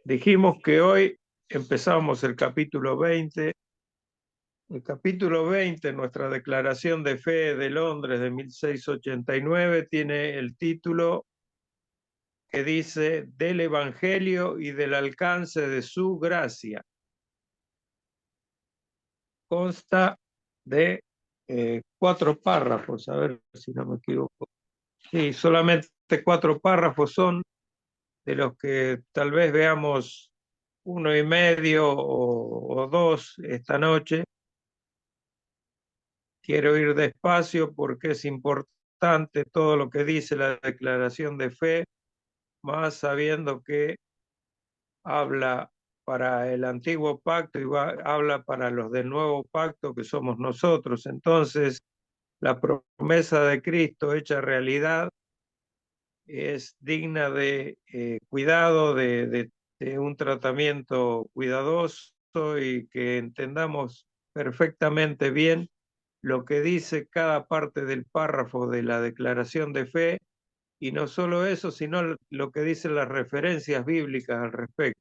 Dijimos que hoy empezamos el capítulo 20. El capítulo 20, nuestra declaración de fe de Londres de 1689, tiene el título que dice del Evangelio y del alcance de su gracia. Consta de 4 párrafos, a ver si no me equivoco. Sí, solamente 4 párrafos son, de los que tal vez veamos uno y medio o dos esta noche. Quiero ir despacio porque es importante todo lo que dice la declaración de fe, más sabiendo que habla para el antiguo pacto y habla para los del nuevo pacto que somos nosotros. Entonces, la promesa de Cristo hecha realidad es digna de cuidado, de un tratamiento cuidadoso y que entendamos perfectamente bien lo que dice cada parte del párrafo de la declaración de fe, y no solo eso, sino lo que dicen las referencias bíblicas al respecto.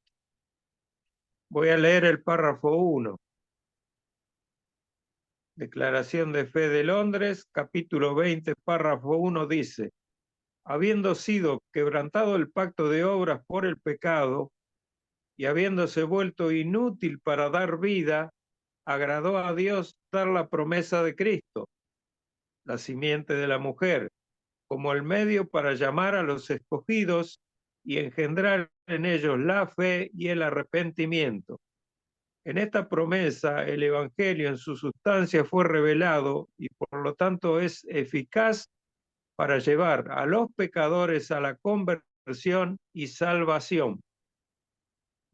Voy a leer el párrafo 1. Declaración de Fe de Londres, capítulo 20, párrafo 1 dice: habiendo sido quebrantado el pacto de obras por el pecado y habiéndose vuelto inútil para dar vida, agradó a Dios dar la promesa de Cristo, la simiente de la mujer, como el medio para llamar a los escogidos y engendrar en ellos la fe y el arrepentimiento. En esta promesa el Evangelio en su sustancia fue revelado y por lo tanto es eficaz para llevar a los pecadores a la conversión y salvación.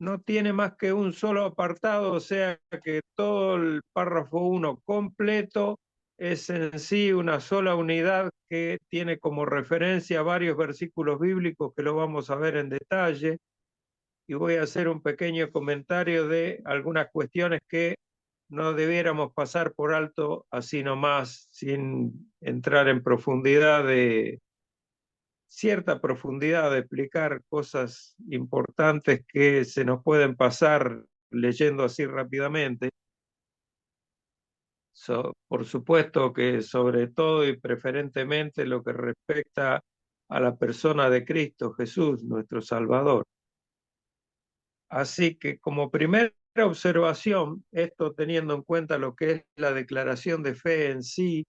No tiene más que un solo apartado, o sea que todo el párrafo 1 completo es en sí una sola unidad que tiene como referencia varios versículos bíblicos que lo vamos a ver en detalle, y voy a hacer un pequeño comentario de algunas cuestiones que no debiéramos pasar por alto así nomás, sin entrar en profundidad de cierta profundidad de explicar cosas importantes que se nos pueden pasar leyendo así rápidamente. Por supuesto que sobre todo y preferentemente lo que respecta a la persona de Cristo Jesús, nuestro Salvador. Así que como primera observación, esto teniendo en cuenta lo que es la declaración de fe en sí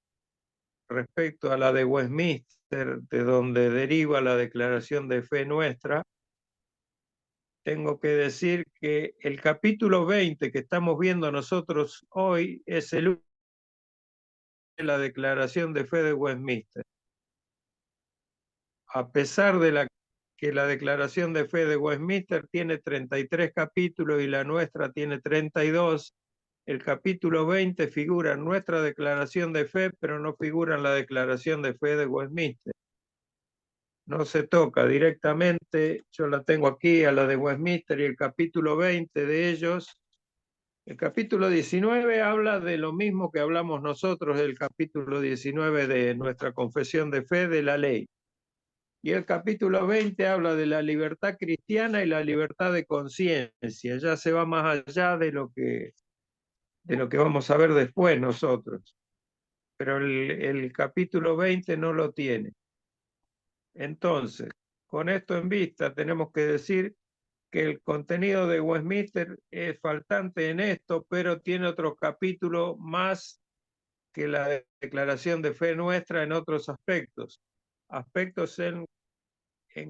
respecto a la de Westminster, de donde deriva la declaración de fe nuestra, tengo que decir que el capítulo 20 que estamos viendo nosotros hoy es el último de la declaración de fe de Westminster. A pesar de que la declaración de fe de Westminster tiene 33 capítulos y la nuestra tiene 32, el capítulo 20 figura en nuestra declaración de fe, pero no figura en la declaración de fe de Westminster. No se toca directamente, yo la tengo aquí a la de Westminster, y el capítulo 20 de ellos. El capítulo 19 habla de lo mismo que hablamos nosotros del capítulo 19 de nuestra confesión de fe de la ley. Y el capítulo 20 habla de la libertad cristiana y la libertad de conciencia. Ya se va más allá de lo que vamos a ver después nosotros. Pero el capítulo 20 no lo tiene. Entonces, con esto en vista, tenemos que decir que el contenido de Westminster es faltante en esto, pero tiene otro capítulo más que la declaración de fe nuestra en otros aspectos. Aspectos en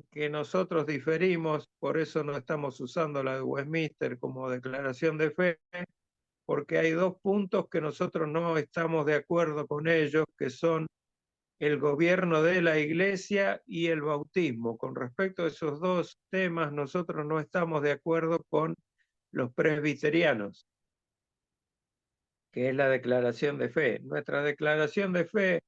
que nosotros diferimos, por eso no estamos usando la de Westminster como declaración de fe, porque hay dos puntos que nosotros no estamos de acuerdo con ellos, que son el gobierno de la iglesia y el bautismo. Con respecto a esos dos temas, nosotros no estamos de acuerdo con los presbiterianos, que es la declaración de fe. Nuestra declaración de fe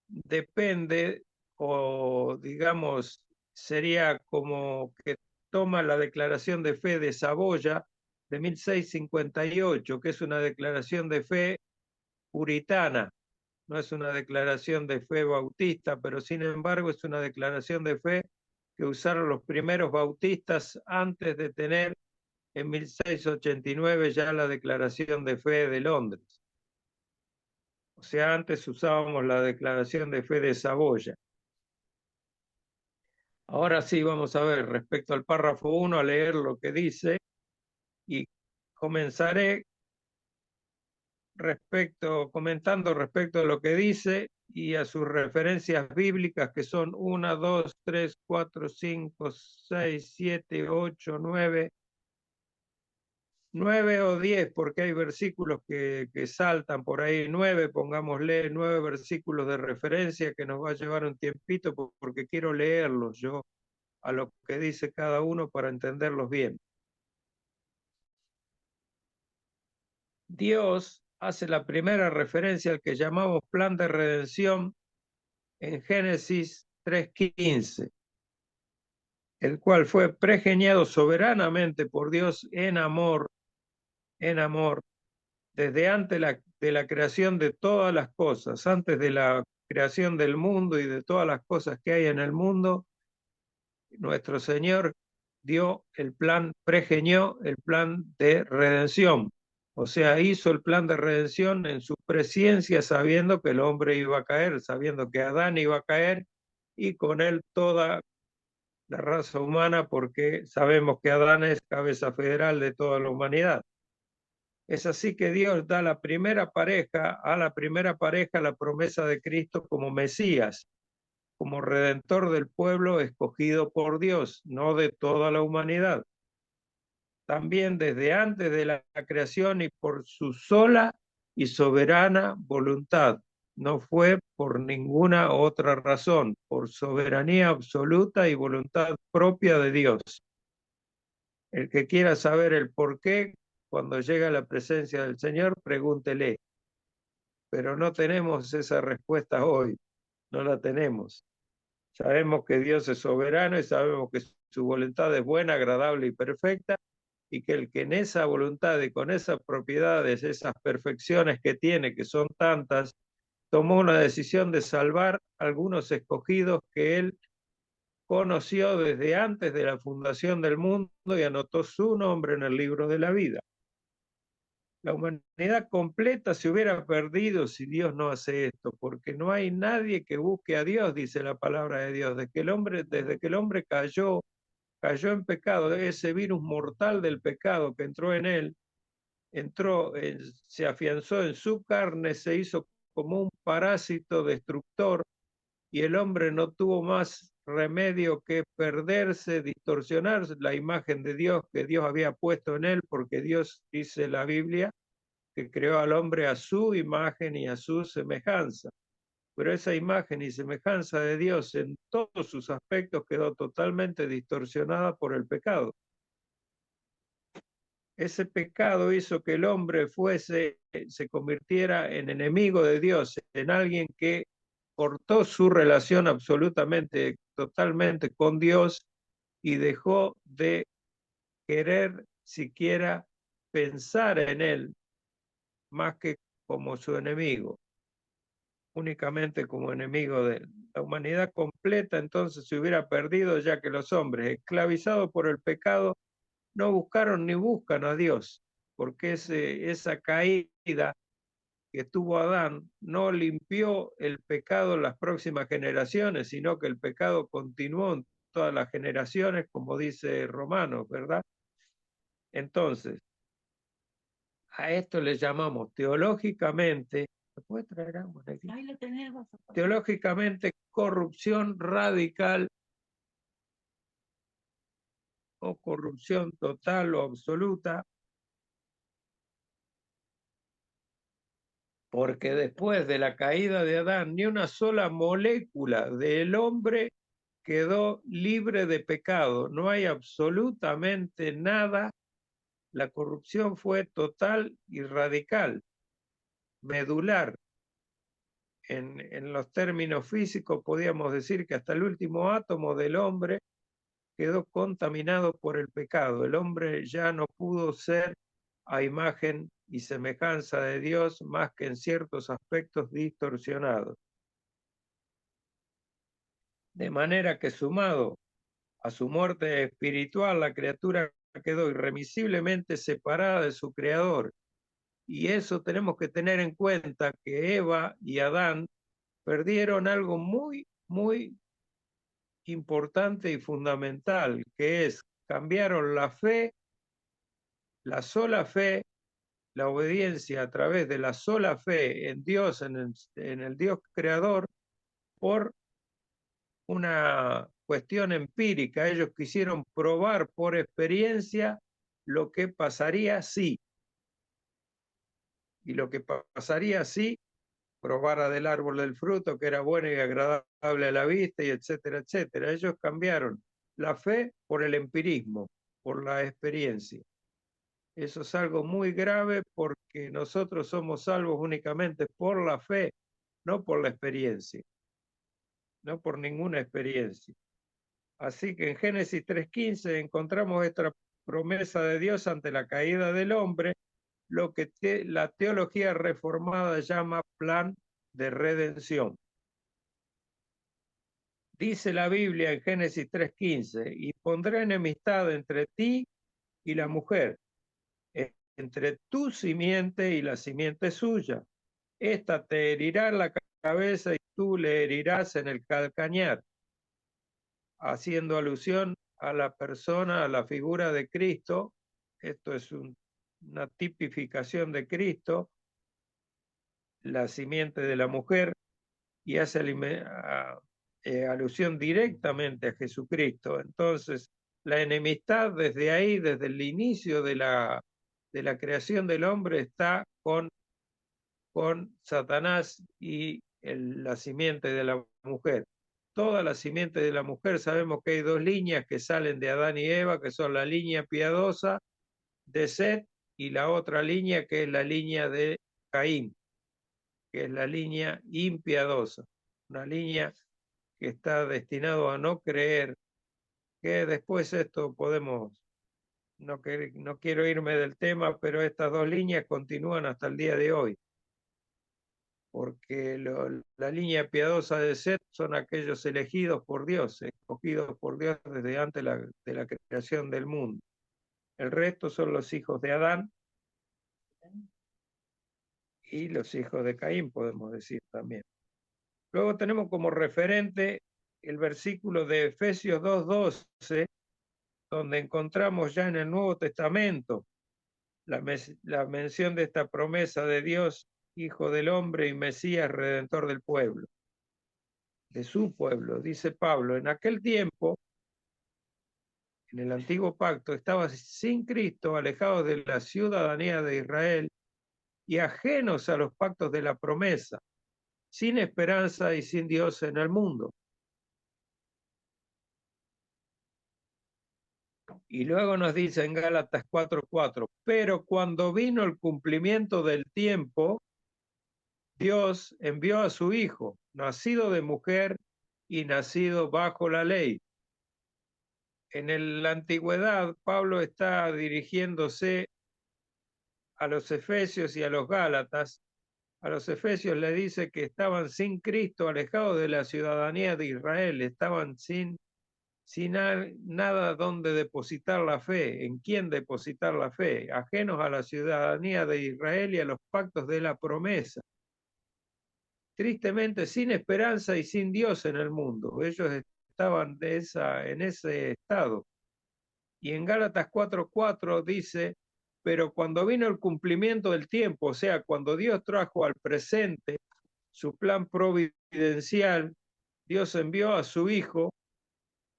depende, o digamos, sería como que toma la declaración de fe de Saboya de 1658, que es una declaración de fe puritana. No es una declaración de fe bautista, pero sin embargo es una declaración de fe que usaron los primeros bautistas antes de tener en 1689 ya la Declaración de Fe de Londres. O sea, antes usábamos la Declaración de Fe de Saboya. Ahora sí, vamos a ver, respecto al párrafo 1, a leer lo que dice, y comenzaré comentando respecto a lo que dice y a sus referencias bíblicas, que son 1, 2, 3, 4, 5, 6, 7, 8, 9 o 10, porque hay versículos que saltan por ahí, 9, pongámosle 9 versículos de referencia, que nos va a llevar un tiempito porque quiero leerlos yo a lo que dice cada uno para entenderlos bien. Dios hace la primera referencia al que llamamos plan de redención en Génesis 3:15, el cual fue pregeniado soberanamente por Dios en amor, desde antes de la creación de todas las cosas, antes de la creación del mundo y de todas las cosas que hay en el mundo. Nuestro Señor dio el plan, pregenió el plan de redención. O sea, hizo el plan de redención en su presciencia, sabiendo que el hombre iba a caer, sabiendo que Adán iba a caer, y con él toda la raza humana, porque sabemos que Adán es cabeza federal de toda la humanidad. Es así que Dios da a la primera pareja la promesa de Cristo como Mesías, como redentor del pueblo escogido por Dios, no de toda la humanidad. También desde antes de la creación y por su sola y soberana voluntad. No fue por ninguna otra razón, por soberanía absoluta y voluntad propia de Dios. El que quiera saber el por qué, cuando llega a la presencia del Señor, pregúntele. Pero no tenemos esa respuesta hoy, no la tenemos. Sabemos que Dios es soberano y sabemos que su voluntad es buena, agradable y perfecta, y que el que en esa voluntad y con esas propiedades, esas perfecciones que tiene, que son tantas, tomó una decisión de salvar a algunos escogidos que él conoció desde antes de la fundación del mundo y anotó su nombre en el libro de la vida. La humanidad completa se hubiera perdido si Dios no hace esto, porque no hay nadie que busque a Dios, dice la palabra de Dios. Desde que el hombre cayó en pecado, ese virus mortal del pecado que entró en él, se afianzó en su carne, se hizo como un parásito destructor, y el hombre no tuvo más remedio que perderse, distorsionar la imagen de Dios que Dios había puesto en él, porque Dios, dice la Biblia, que creó al hombre a su imagen y a su semejanza. Pero esa imagen y semejanza de Dios en todos sus aspectos quedó totalmente distorsionada por el pecado. Ese pecado hizo que el hombre se convirtiera en enemigo de Dios, en alguien que cortó su relación absolutamente, totalmente con Dios, y dejó de querer siquiera pensar en él más que como su enemigo, únicamente como enemigo de él. La humanidad completa entonces se hubiera perdido, ya que los hombres, esclavizados por el pecado, no buscaron ni buscan a Dios, porque esa caída que tuvo Adán no limpió el pecado en las próximas generaciones, sino que el pecado continuó en todas las generaciones, como dice Romanos, ¿verdad? Entonces, a esto le llamamos teológicamente, ¿me puede traer agua de aquí? Ahí lo tenemos. Teológicamente, corrupción radical o corrupción total o absoluta, porque después de la caída de Adán, ni una sola molécula del hombre quedó libre de pecado. No hay absolutamente nada. La corrupción fue total y radical, medular. En los términos físicos podríamos decir que hasta el último átomo del hombre quedó contaminado por el pecado. El hombre ya no pudo ser a imagen y semejanza de Dios más que en ciertos aspectos distorsionados. De manera que sumado A su muerte espiritual, la criatura quedó irremisiblemente separada de su creador. Y eso tenemos que tener en cuenta, que Eva y Adán perdieron algo muy, muy importante y fundamental, que es cambiaron la fe, la sola fe, la obediencia a través de la sola fe en Dios, en el Dios creador, por una cuestión empírica. Ellos quisieron probar por experiencia lo que pasaría si, y lo que pasaría si probara del árbol del fruto, que era bueno y agradable a la vista, y etcétera, etcétera. Ellos cambiaron la fe por el empirismo, por la experiencia. Eso es algo muy grave, porque nosotros somos salvos únicamente por la fe, no por la experiencia, no por ninguna experiencia. Así que en Génesis 3:15 encontramos esta promesa de Dios ante la caída del hombre, lo que la teología reformada llama plan de redención. Dice la Biblia en Génesis 3:15: y pondré enemistad entre ti y la mujer, entre tu simiente y la simiente suya. Esta te herirá en la cabeza y tú le herirás en el calcañar, haciendo alusión a la persona, a la figura de Cristo. Esto es una tipificación de Cristo, la simiente de la mujer, y hace alusión directamente a Jesucristo. Entonces, la enemistad desde ahí, desde el inicio de la creación del hombre, está con Satanás y la simiente de la mujer. Toda la simiente de la mujer, sabemos que hay dos líneas que salen de Adán y Eva, que son la línea piadosa de Set y la otra línea, que es la línea de Caín, que es la línea impiadosa, una línea que está destinado a no creer, que después esto podemos, no quiero irme del tema, pero estas dos líneas continúan hasta el día de hoy, porque la línea piadosa de Set son aquellos elegidos por Dios, escogidos por Dios desde antes de la creación del mundo. El resto son los hijos de Adán y los hijos de Caín, podemos decir también. Luego tenemos como referente el versículo de Efesios 2:12, donde encontramos ya en el Nuevo Testamento la mención de esta promesa de Dios, Hijo del Hombre y Mesías, Redentor del pueblo, de su pueblo. Dice Pablo: en aquel tiempo, en el antiguo pacto, estaban sin Cristo, alejados de la ciudadanía de Israel y ajenos a los pactos de la promesa, sin esperanza y sin Dios en el mundo. Y luego nos dice en Gálatas 4:4: pero cuando vino el cumplimiento del tiempo, Dios envió a su Hijo, nacido de mujer y nacido bajo la ley. En la antigüedad, Pablo está dirigiéndose a los efesios y a los gálatas. A los efesios le dice que estaban sin Cristo, alejados de la ciudadanía de Israel, estaban sin nada donde depositar la fe, en quién depositar la fe, ajenos a la ciudadanía de Israel y a los pactos de la promesa. Tristemente, sin esperanza y sin Dios en el mundo. Ellos estaban en ese estado. Y en Gálatas 4:4 dice: pero cuando vino el cumplimiento del tiempo, o sea, cuando Dios trajo al presente su plan providencial, Dios envió a su Hijo.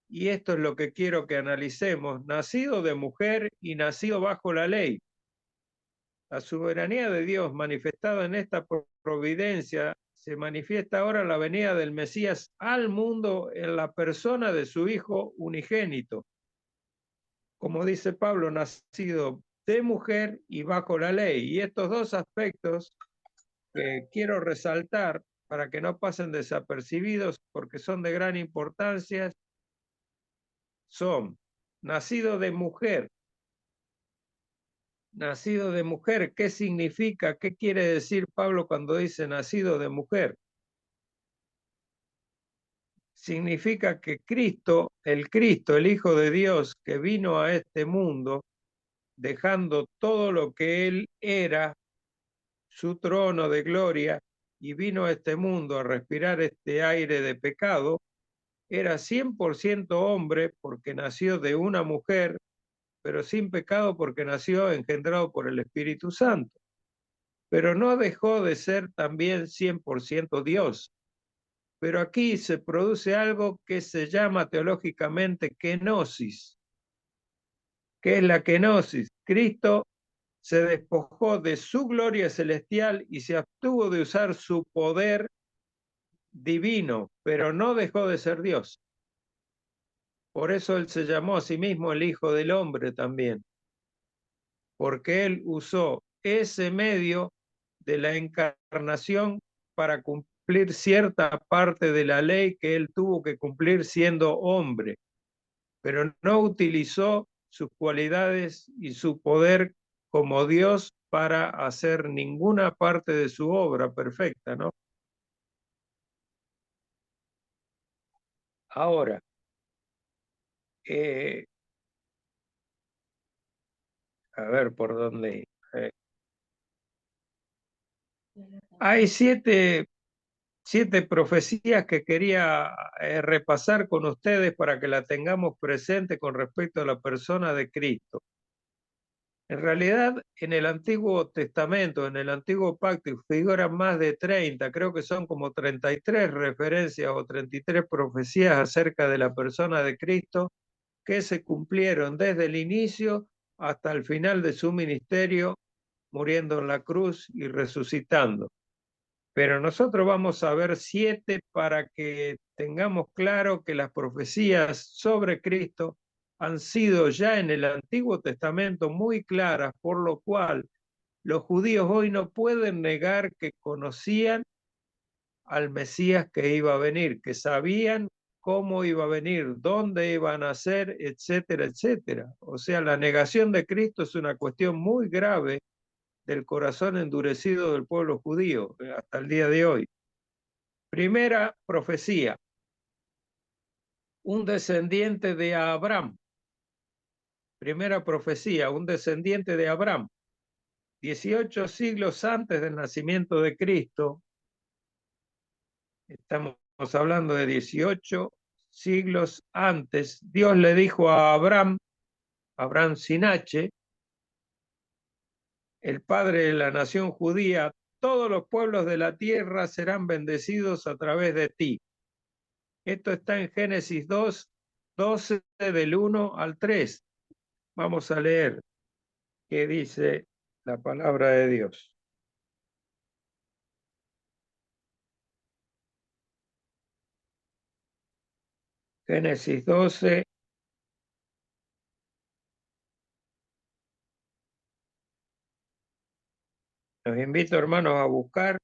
Y esto es lo que quiero que analicemos: nacido de mujer y nacido bajo la ley. La soberanía de Dios manifestada en esta providencia se manifiesta ahora en la venida del Mesías al mundo en la persona de su Hijo unigénito. Como dice Pablo, nacido de mujer y bajo la ley. Y estos dos aspectos que quiero resaltar para que no pasen desapercibidos, porque son de gran importancia, son: nacido de mujer. Nacido de mujer, ¿qué significa? ¿Qué quiere decir Pablo cuando dice nacido de mujer? significa que Cristo, el Hijo de Dios, que vino a este mundo, dejando todo lo que Él era, su trono de gloria, y vino a este mundo a respirar este aire de pecado, era 100% hombre porque nació de una mujer, pero sin pecado porque nació engendrado por el Espíritu Santo. Pero no dejó de ser también 100% Dios. Pero aquí se produce algo que se llama teológicamente kenosis. ¿Qué es la kenosis? Cristo se despojó de su gloria celestial y se abstuvo de usar su poder divino, pero no dejó de ser Dios. Por eso él se llamó a sí mismo el Hijo del Hombre también, porque él usó ese medio de la encarnación para cumplir cierta parte de la ley que él tuvo que cumplir siendo hombre, pero no utilizó sus cualidades y su poder como Dios para hacer ninguna parte de su obra perfecta, ¿no? Ahora, a ver por dónde ir. Hay siete profecías que quería repasar con ustedes para que la tengamos presente con respecto a la persona de Cristo. En realidad, en el Antiguo Testamento, en el Antiguo Pacto, figuran más de 30, creo que son como 33 referencias o 33 profecías acerca de la persona de Cristo que se cumplieron desde el inicio hasta el final de su ministerio, muriendo en la cruz y resucitando. Pero nosotros vamos a ver 7 para que tengamos claro que las profecías sobre Cristo han sido ya en el Antiguo Testamento muy claras, por lo cual los judíos hoy no pueden negar que conocían al Mesías que iba a venir, que sabían cómo iba a venir, dónde iba a nacer, etcétera, etcétera. O sea, la negación de Cristo es una cuestión muy grave del corazón endurecido del pueblo judío hasta el día de hoy. Primera profecía, un descendiente de Abraham. Primera profecía, un descendiente de Abraham. 18 siglos antes del nacimiento de Cristo, estamos hablando de 18 siglos antes, Dios le dijo a Abraham, Abraham sin H, el padre de la nación judía, todos los pueblos de la tierra serán bendecidos a través de ti. Esto está en Génesis 2, 12 del 1 al 3. Vamos a leer qué dice la palabra de Dios. Génesis 12. Los invito, hermanos, a buscar,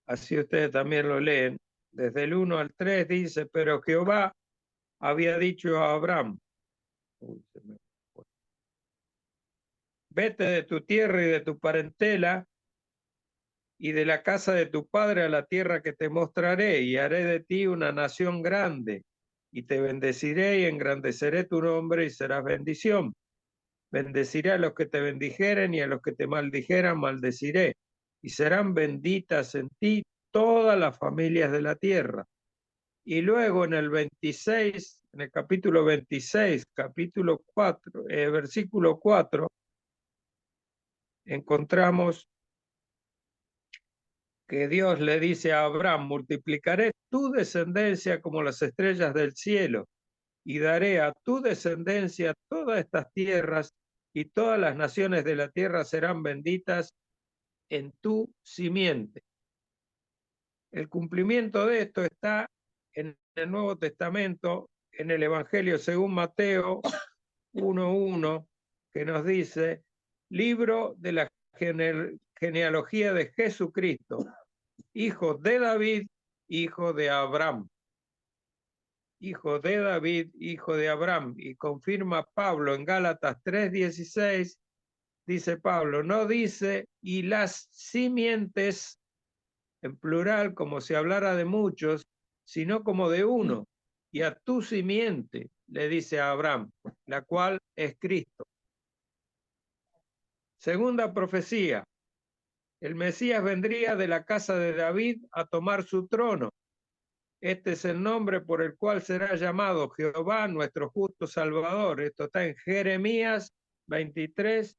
así ustedes también lo leen. Desde el 1 al 3 dice, pero Jehová había dicho a Abraham, vete de tu tierra y de tu parentela y de la casa de tu padre a la tierra que te mostraré, y haré de ti una nación grande, y te bendeciré y engrandeceré tu nombre y serás bendición. Bendeciré a los que te bendijeren y a los que te maldijeran maldeciré, y serán benditas en ti todas las familias de la tierra. Y luego en el 26, en el capítulo 26, capítulo 4, versículo 4, encontramos que Dios le dice a Abraham, multiplicaré tu descendencia como las estrellas del cielo, y daré a tu descendencia todas estas tierras, y todas las naciones de la tierra serán benditas en tu simiente. El cumplimiento de esto está en el Nuevo Testamento, en el Evangelio según Mateo 1:1, que nos dice, libro de la genealogía de Jesucristo, hijo de David, hijo de Abraham. Hijo de David, hijo de Abraham. Y confirma Pablo en Gálatas 3:16, dice Pablo, no dice, y las simientes, en plural, como si hablara de muchos, sino como de uno, y a tu simiente, le dice a Abraham, la cual es Cristo. Segunda profecía, el Mesías vendría de la casa de David a tomar su trono. Este es el nombre por el cual será llamado Jehová, nuestro justo Salvador. Esto está en Jeremías 23,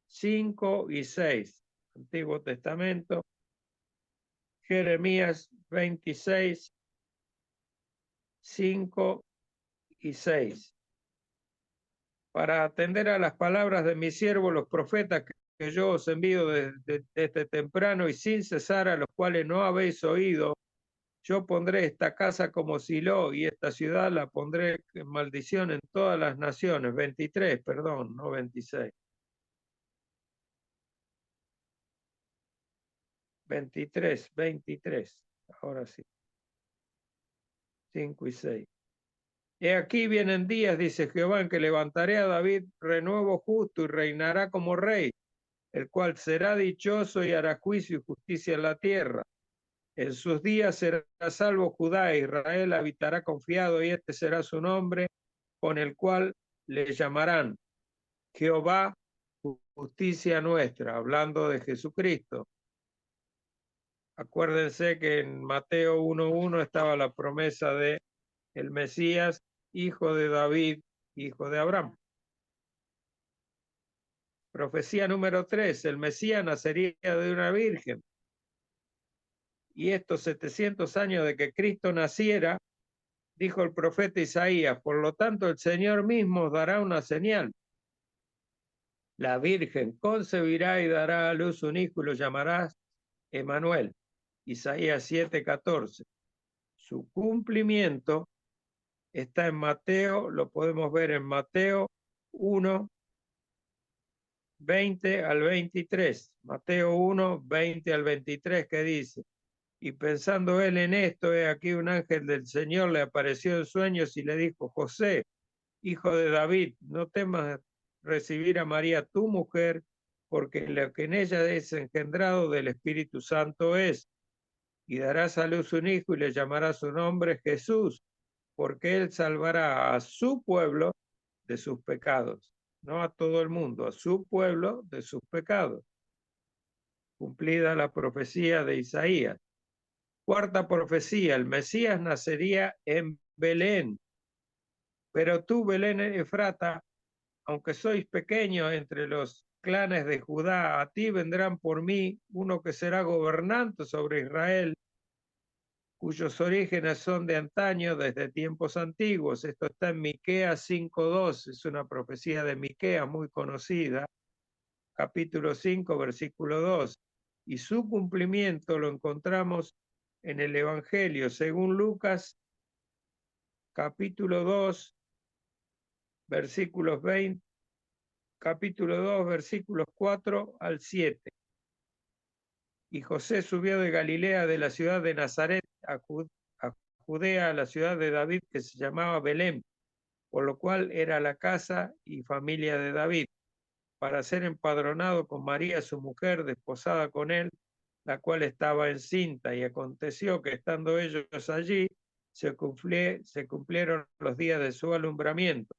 5 y 6. Antiguo Testamento. Jeremías 26, 5 y 6. Para atender a las palabras de mis siervos, los profetas que yo os envío desde temprano y sin cesar, a los cuales no habéis oído, yo pondré esta casa como Silo y esta ciudad la pondré en maldición en todas las naciones. 23, perdón, no 26. 23, 23. Ahora sí. 5 y 6. He aquí vienen días, dice Jehová, en que levantaré a David renuevo justo y reinará como rey, el cual será dichoso y hará juicio y justicia en la tierra. En sus días será salvo Judá, e Israel habitará confiado, y este será su nombre, con el cual le llamarán Jehová, justicia nuestra, hablando de Jesucristo. Acuérdense que en Mateo 1:1 estaba la promesa de el Mesías, hijo de David, hijo de Abraham. Profecía número 3, el Mesías nacería de una virgen. Y estos 700 años de que Cristo naciera, dijo el profeta Isaías, por lo tanto el Señor mismo os dará una señal. La virgen concebirá y dará a luz un hijo y lo llamarás Emmanuel. Isaías 7:14. Su cumplimiento está en Mateo, lo podemos ver en Mateo 1, 20 al 23. Mateo 1, 20 al 23, que dice, y pensando él en esto, he aquí un ángel del Señor le apareció en sueños y le dijo, José, hijo de David, no temas recibir a María tu mujer, porque lo que en ella es engendrado del Espíritu Santo es, y darás a luz un hijo y le llamará su nombre Jesús, porque él salvará a su pueblo de sus pecados, no a todo el mundo, a su pueblo de sus pecados. Cumplida la profecía de Isaías. Cuarta profecía, el Mesías nacería en Belén, pero tú, Belén Efrata, aunque sois pequeños entre los clanes de Judá, a ti vendrán por mí uno que será gobernante sobre Israel, cuyos orígenes son de antaño, desde tiempos antiguos. Esto está en Miqueas 5:2, es una profecía de Miqueas muy conocida, capítulo 5, versículo 2. Y su cumplimiento lo encontramos en el Evangelio, según Lucas, capítulo 2, versículos 20, capítulo 2, versículos 4 al 7. Y José subió de Galilea, de la ciudad de Nazaret, a Judea, a la ciudad de David, que se llamaba Belén, por lo cual era la casa y familia de David, para ser empadronado con María, su mujer, desposada con él, la cual estaba encinta. Y aconteció que estando ellos allí, se cumplieron los días de su alumbramiento.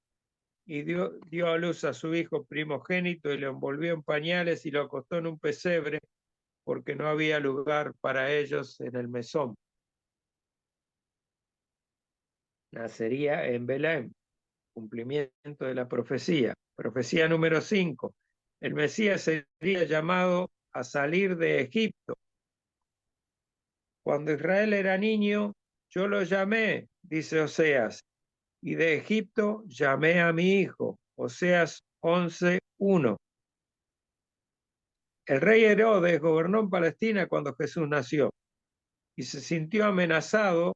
Y dio a luz a su hijo primogénito y lo envolvió en pañales y lo acostó en un pesebre, porque no había lugar para ellos en el mesón. Nacería en Belén, cumplimiento de la profecía. Profecía número 5. El Mesías sería llamado a salir de Egipto. Cuando Israel era niño, yo lo llamé, dice Oseas, y de Egipto llamé a mi hijo. Oseas 11:1. El rey Herodes gobernó en Palestina cuando Jesús nació y se sintió amenazado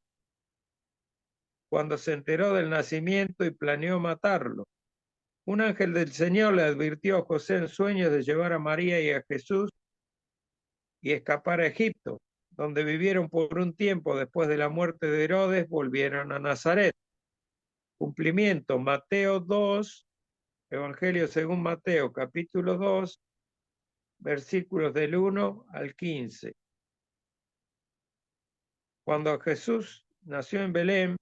cuando se enteró del nacimiento y planeó matarlo. Un ángel del Señor le advirtió a José en sueños de llevar a María y a Jesús y escapar a Egipto, donde vivieron por un tiempo. Después de la muerte de Herodes, volvieron a Nazaret. Cumplimiento, Mateo 2, Evangelio según Mateo, capítulo 2, versículos del 1 al 15. Cuando Jesús nació en Belén,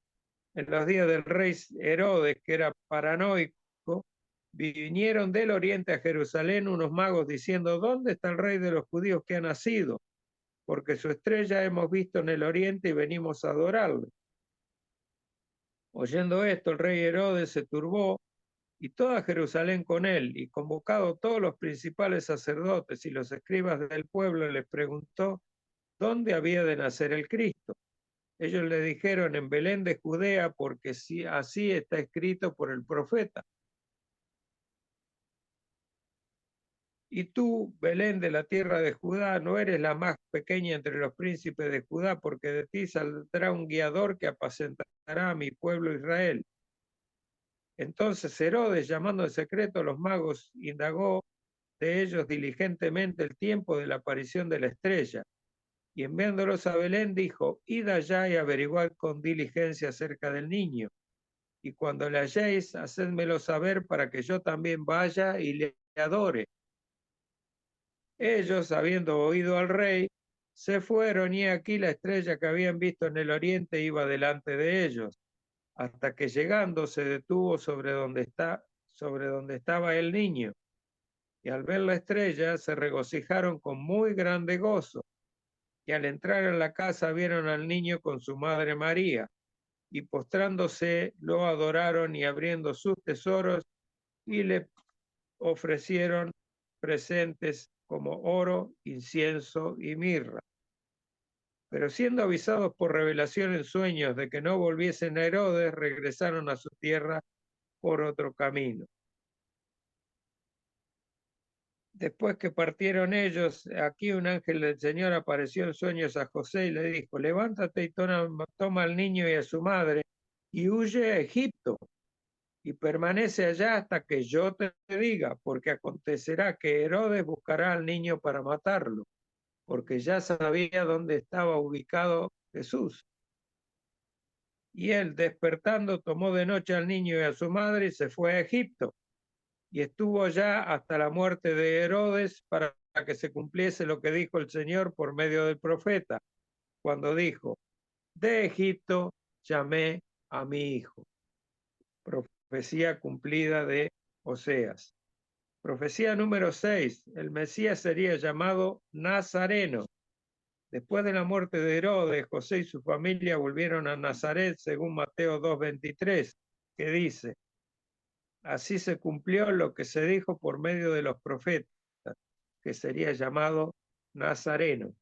En los días del rey Herodes, que era paranoico, vinieron del oriente a Jerusalén unos magos diciendo: ¿dónde está el rey de los judíos que ha nacido? Porque su estrella hemos visto en el oriente y venimos a adorarle. Oyendo esto, el rey Herodes se turbó y toda Jerusalén con él, y convocado todos los principales sacerdotes y los escribas del pueblo, les preguntó dónde había de nacer el Cristo. Ellos le dijeron: en Belén de Judea, porque así está escrito por el profeta. Y tú, Belén de la tierra de Judá, no eres la más pequeña entre los príncipes de Judá, porque de ti saldrá un guiador que apacentará a mi pueblo Israel. Entonces Herodes, llamando en secreto a los magos, indagó de ellos diligentemente el tiempo de la aparición de la estrella, y enviándolos a Belén dijo: id allá y averiguad con diligencia acerca del niño, y cuando le halléis, hacedmelo saber para que yo también vaya y le adore. Ellos, habiendo oído al rey, se fueron, y aquí la estrella que habían visto en el oriente iba delante de ellos, hasta que llegando se detuvo sobre donde estaba el niño. Y al ver la estrella se regocijaron con muy grande gozo. Y al entrar en la casa vieron al niño con su madre María, y postrándose lo adoraron, y abriendo sus tesoros, y le ofrecieron presentes como oro, incienso y mirra. Pero siendo avisados por revelación en sueños de que no volviesen a Herodes, regresaron a su tierra por otro camino. Después que partieron ellos, aquí un ángel del Señor apareció en sueños a José y le dijo: levántate y toma al niño y a su madre y huye a Egipto y permanece allá hasta que yo te diga, porque acontecerá que Herodes buscará al niño para matarlo, porque ya sabía dónde estaba ubicado Jesús. Y él, despertando, tomó de noche al niño y a su madre y se fue a Egipto, y estuvo allá hasta la muerte de Herodes, para que se cumpliese lo que dijo el Señor por medio del profeta, cuando dijo: de Egipto llamé a mi hijo. Profecía cumplida de Oseas. Profecía número 6. El Mesías sería llamado Nazareno. Después de la muerte de Herodes, José y su familia volvieron a Nazaret, según Mateo 2:23, que dice: así se cumplió lo que se dijo por medio de los profetas, que sería llamado Nazareno.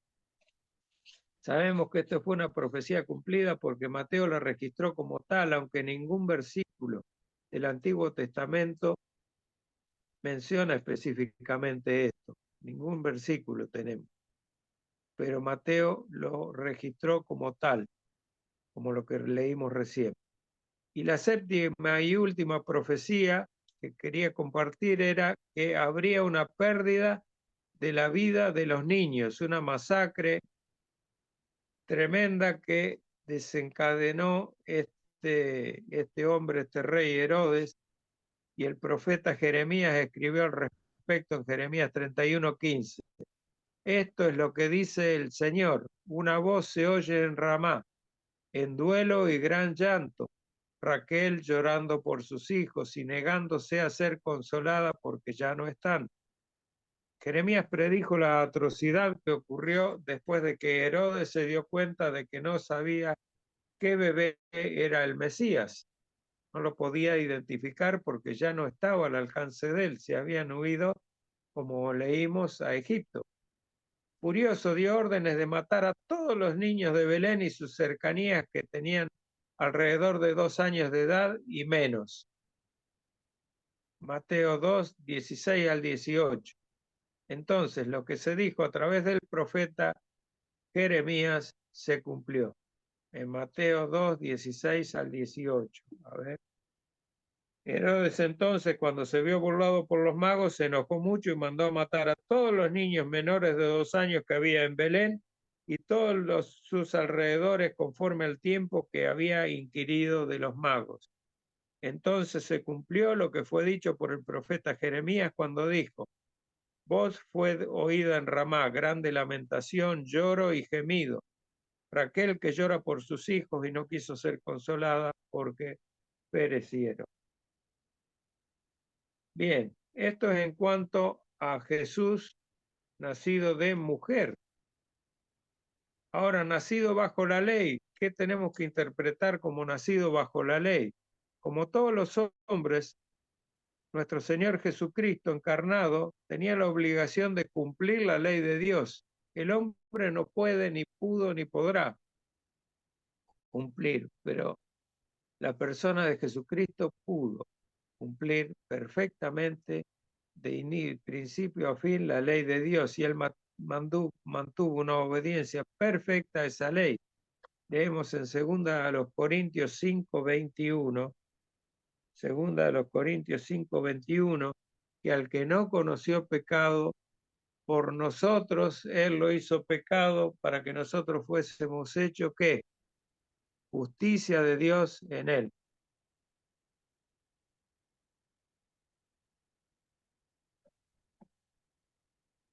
Sabemos que esto fue una profecía cumplida porque Mateo la registró como tal, aunque ningún versículo del Antiguo Testamento menciona específicamente esto. Ningún versículo tenemos. Pero Mateo lo registró como tal, como lo que leímos recién. Y la séptima y última profecía que quería compartir era que habría una pérdida de la vida de los niños, una masacre tremenda que desencadenó este hombre, este rey Herodes, y el profeta Jeremías escribió al respecto en Jeremías 31:15. Esto es lo que dice el Señor: una voz se oye en Ramá, en duelo y gran llanto, Raquel llorando por sus hijos y negándose a ser consolada porque ya no están. Jeremías predijo la atrocidad que ocurrió después de que Herodes se dio cuenta de que no sabía qué bebé era el Mesías. No lo podía identificar porque ya no estaba al alcance de él, se habían huido, como leímos, a Egipto. Furioso, dio órdenes de matar a todos los niños de Belén y sus cercanías que tenían alrededor de 2 años de edad y menos. Mateo 2, 16 al 18. Entonces, lo que se dijo a través del profeta Jeremías se cumplió. En Mateo 2, 16 al 18. A ver. Herodes entonces, cuando se vio burlado por los magos, se enojó mucho y mandó a matar a todos los niños menores de 2 años que había en Belén y todos sus alrededores, conforme al tiempo que había inquirido de los magos. Entonces se cumplió lo que fue dicho por el profeta Jeremías cuando dijo: voz fue oída en Ramá, grande lamentación, lloro y gemido. Raquel que llora por sus hijos y no quiso ser consolada porque perecieron. Bien, esto es en cuanto a Jesús nacido de mujer. Ahora, nacido bajo la ley, ¿qué tenemos que interpretar como nacido bajo la ley? Como todos los hombres, nuestro Señor Jesucristo encarnado tenía la obligación de cumplir la ley de Dios. El hombre no puede, ni pudo, ni podrá cumplir, pero la persona de Jesucristo pudo cumplir perfectamente de principio a fin la ley de Dios y él mantuvo una obediencia perfecta a esa ley. Leemos en 2 Corintios 5:21, 2 Corintios 5:21, que al que no conoció pecado, por nosotros él lo hizo pecado para que nosotros fuésemos hechos, ¿qué? Justicia de Dios en él.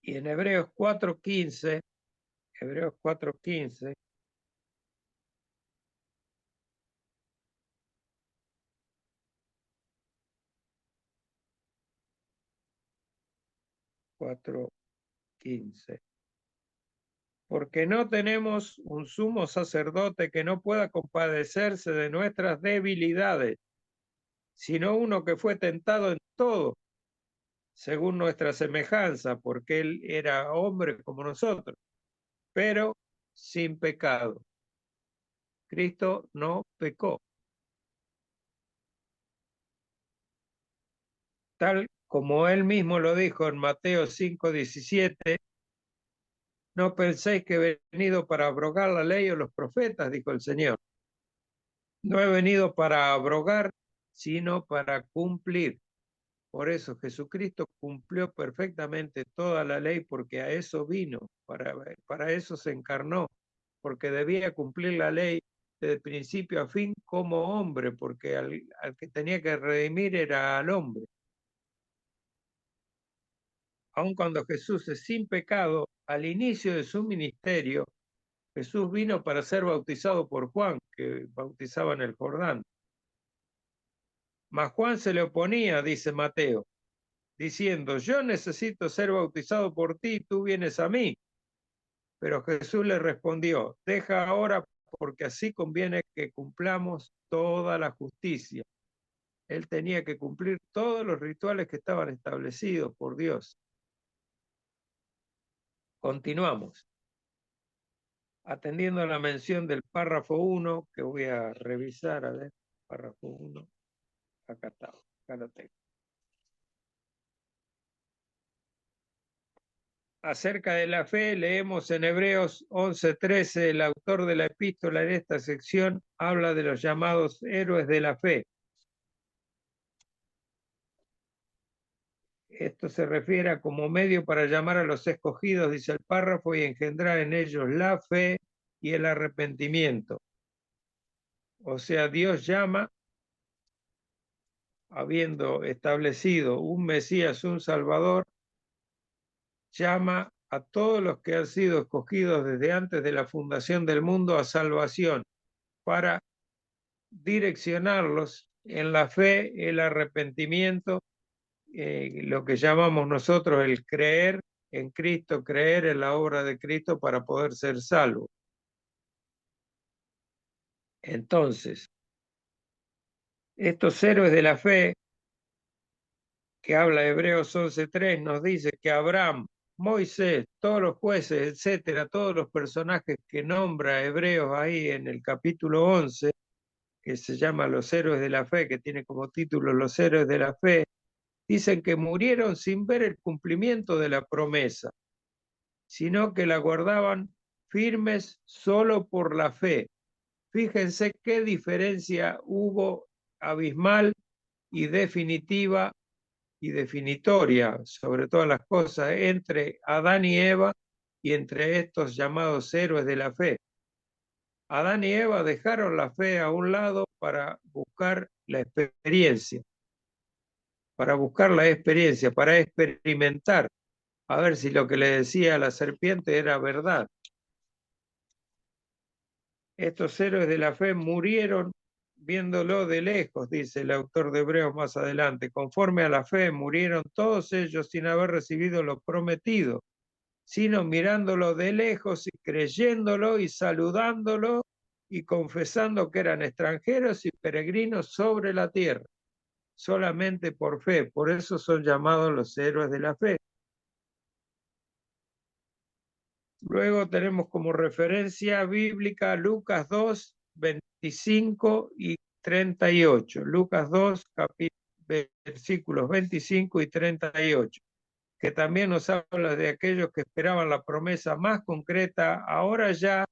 Y en Hebreos 4:15, Hebreos 4:15, 4:15. Porque no tenemos un sumo sacerdote que no pueda compadecerse de nuestras debilidades, sino uno que fue tentado en todo, según nuestra semejanza, porque él era hombre como nosotros, pero sin pecado. Cristo no pecó. Tal como él mismo lo dijo en Mateo 5:17, no penséis que he venido para abrogar la ley o los profetas, dijo el Señor. No he venido para abrogar, sino para cumplir. Por eso Jesucristo cumplió perfectamente toda la ley porque a eso vino, para eso se encarnó, porque debía cumplir la ley de principio a fin como hombre, porque al que tenía que redimir era al hombre. Aun cuando Jesús es sin pecado, al inicio de su ministerio, Jesús vino para ser bautizado por Juan, que bautizaba en el Jordán. Mas Juan se le oponía, dice Mateo, diciendo, yo necesito ser bautizado por ti, tú vienes a mí. Pero Jesús le respondió, deja ahora porque así conviene que cumplamos toda la justicia. Él tenía que cumplir todos los rituales que estaban establecidos por Dios. Continuamos. Atendiendo a la mención del párrafo 1, que voy a revisar, a ver, párrafo 1, acá está, acá lo tengo. Acerca de la fe, leemos en Hebreos 11:13, el autor de la epístola en esta sección habla de los llamados héroes de la fe. Esto se refiere a como medio para llamar a los escogidos, dice el párrafo, y engendrar en ellos la fe y el arrepentimiento. O sea, Dios llama, habiendo establecido un Mesías, un Salvador, llama a todos los que han sido escogidos desde antes de la fundación del mundo a salvación, para direccionarlos en la fe, el arrepentimiento, lo que llamamos nosotros el creer en Cristo, creer en la obra de Cristo para poder ser salvo. Entonces, estos héroes de la fe que habla Hebreos 11:3 nos dice que Abraham, Moisés, todos los jueces, etcétera, todos los personajes que nombra Hebreos ahí en el capítulo 11, que se llama Los héroes de la fe, que tiene como título Los héroes de la fe, dicen que murieron sin ver el cumplimiento de la promesa, sino que la guardaban firmes solo por la fe. Fíjense qué diferencia hubo abismal y definitiva y definitoria sobre todas las cosas entre Adán y Eva y entre estos llamados héroes de la fe. Adán y Eva dejaron la fe a un lado para buscar la experiencia, para experimentar, a ver si lo que le decía la serpiente era verdad. Estos héroes de la fe murieron viéndolo de lejos, dice el autor de Hebreos más adelante. Conforme a la fe, murieron todos ellos sin haber recibido lo prometido, sino mirándolo de lejos y creyéndolo y saludándolo y confesando que eran extranjeros y peregrinos sobre la tierra, solamente por fe. Por eso son llamados los héroes de la fe. Luego tenemos como referencia bíblica Lucas 2, 25 y 38. Lucas 2, versículos 25 y 38, que también nos habla de aquellos que esperaban la promesa más concreta, ahora ya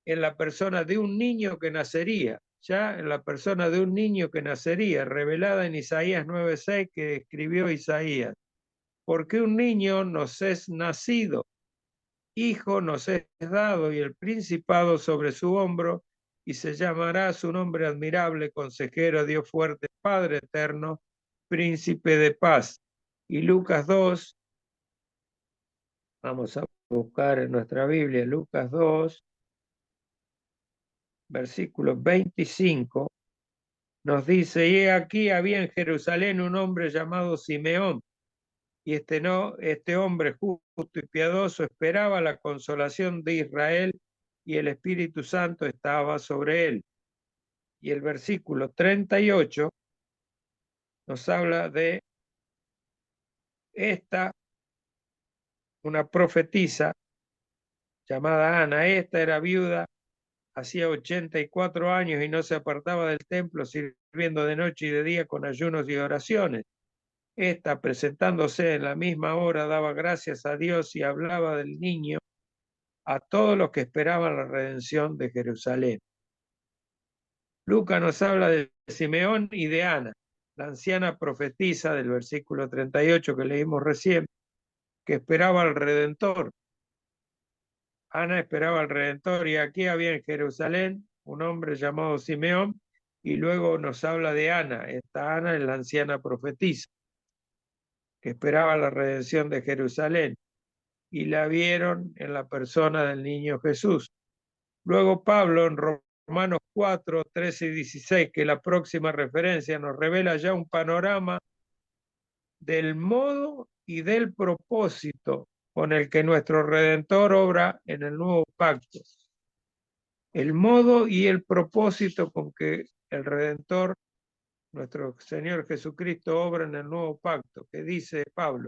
en la persona de un niño que nacería, ya en la persona de un niño que nacería, revelada en Isaías 9:6, que escribió Isaías. Porque un niño nos es nacido, hijo nos es dado, y el principado sobre su hombro, y se llamará su nombre admirable, consejero, Dios fuerte, Padre eterno, príncipe de paz. Y Lucas 2, vamos a buscar en nuestra Biblia, Lucas 2, versículo 25, nos dice: y aquí había en Jerusalén un hombre llamado Simeón, y este hombre justo y piadoso esperaba la consolación de Israel, y el Espíritu Santo estaba sobre él. Y el versículo 38 nos habla de una profetisa llamada Ana. Esta era viuda, hacía 84 años y no se apartaba del templo, sirviendo de noche y de día con ayunos y oraciones. Esta, presentándose en la misma hora, daba gracias a Dios y hablaba del niño a todos los que esperaban la redención de Jerusalén. Lucas nos habla de Simeón y de Ana, la anciana profetisa del versículo 38 que leímos recién, que esperaba al Redentor. Ana esperaba al Redentor, y aquí había en Jerusalén un hombre llamado Simeón, y luego nos habla de Ana. Esta Ana es la anciana profetisa, que esperaba la redención de Jerusalén, y la vieron en la persona del niño Jesús. Luego Pablo en Romanos 4, 13 y 16, que la próxima referencia, nos revela ya un panorama del modo y del propósito con el que nuestro Redentor obra en el nuevo pacto. El modo y el propósito con que el Redentor, nuestro Señor Jesucristo, obra en el nuevo pacto, que dice Pablo: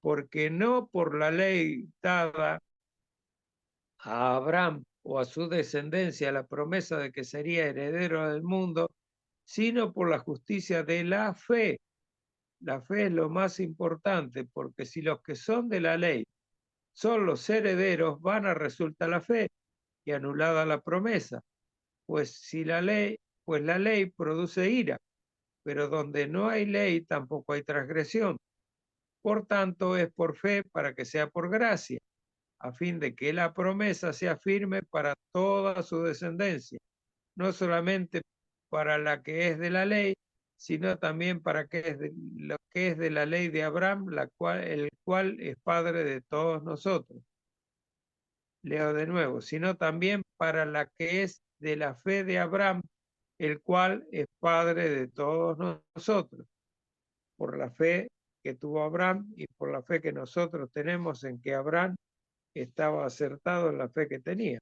porque no por la ley dada a Abraham o a su descendencia la promesa de que sería heredero del mundo, sino por la justicia de la fe. La fe es lo más importante, porque si los que son de la ley son los herederos, vana resulta la fe y anulada la promesa. Pues la ley produce ira, pero donde no hay ley tampoco hay transgresión. Por tanto, es por fe para que sea por gracia, a fin de que la promesa sea firme para toda su descendencia, no solamente para la que es de la ley, sino también para lo que es de la ley de Abraham, el cual es padre de todos nosotros. Leo de nuevo: sino también para la que es de la fe de Abraham, el cual es padre de todos nosotros. Por la fe que tuvo Abraham y por la fe que nosotros tenemos en que Abraham estaba acertado en la fe que tenía.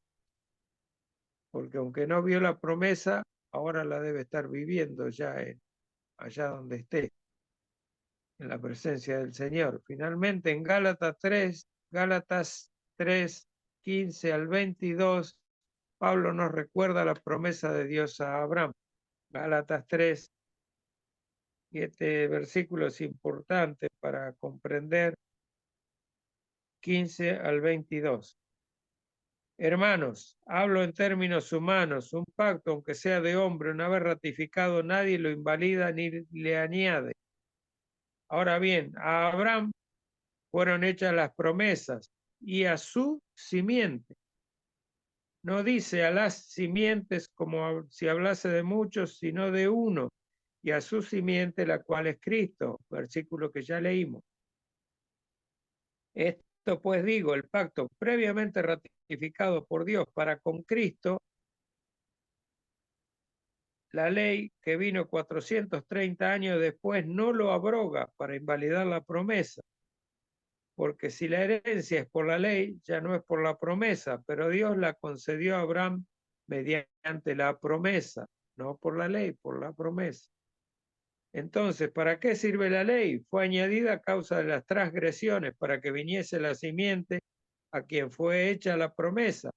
Porque aunque no vio la promesa, ahora la debe estar viviendo ya allá donde esté, en la presencia del Señor. Finalmente, en Gálatas 3, 15 al 22, Pablo nos recuerda la promesa de Dios a Abraham. Gálatas 3, y este versículo es importante para comprender 15 al 22. Hermanos, hablo en términos humanos: un pacto, aunque sea de hombre, una vez ratificado, nadie lo invalida ni le añade. Ahora bien, a Abraham fueron hechas las promesas, y a su simiente. No dice a las simientes como si hablase de muchos, sino de uno, y a su simiente, la cual es Cristo, versículo que ya leímos. Esto pues digo, el pacto previamente ratificado por Dios para con Cristo la ley que vino 430 años después no lo abroga para invalidar la promesa, porque si la herencia es por la ley, ya no es por la promesa, pero Dios la concedió a Abraham mediante la promesa, no por la ley, por la promesa. Entonces, ¿para qué sirve la ley? Fue añadida a causa de las transgresiones, para que viniese la simiente a quien fue hecha la promesa,